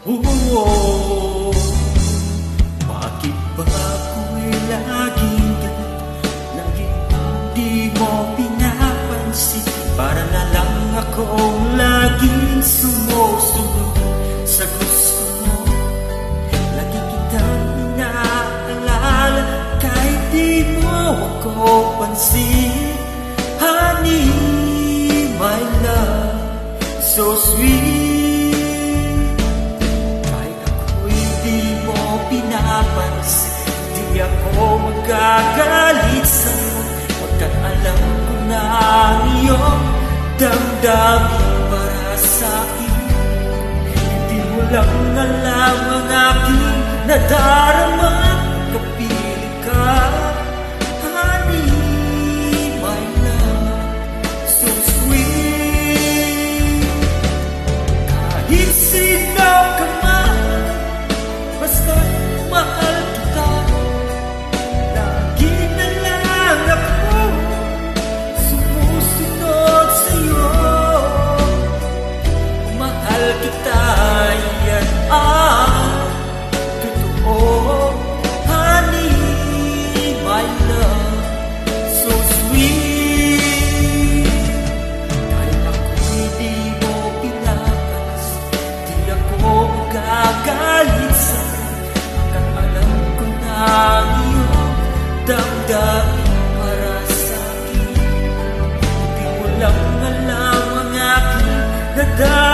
Oo, bakit ba ako'y laging ganun? Laging hindi mo pinapansin. Para na lang akong laging sumusunod sa gusto mo. Lagi kitang inaalala kahit di mo ako pansin. Honey, my love, so sweet. Pinapansin, di ako magagalit sa'yo. Pagkat alam ko na ang iyong damdamin para sa'kin. Hindi mo lang alam ang aking nadarama. Kapiling ka, honey, my love, so sweet. Kahit sino ka man, basta mahal kita. Lagi na lang ako sumusunod sa'yo. Mahal kita, yan ang totoo. Honey, my love, so sweet. Kahit ako'y di mo pinapansin, di ako magagalit sa'yo. Ang iyong damdamin para sa'kin. Hindi mo lang alam ang aking nadamdamin.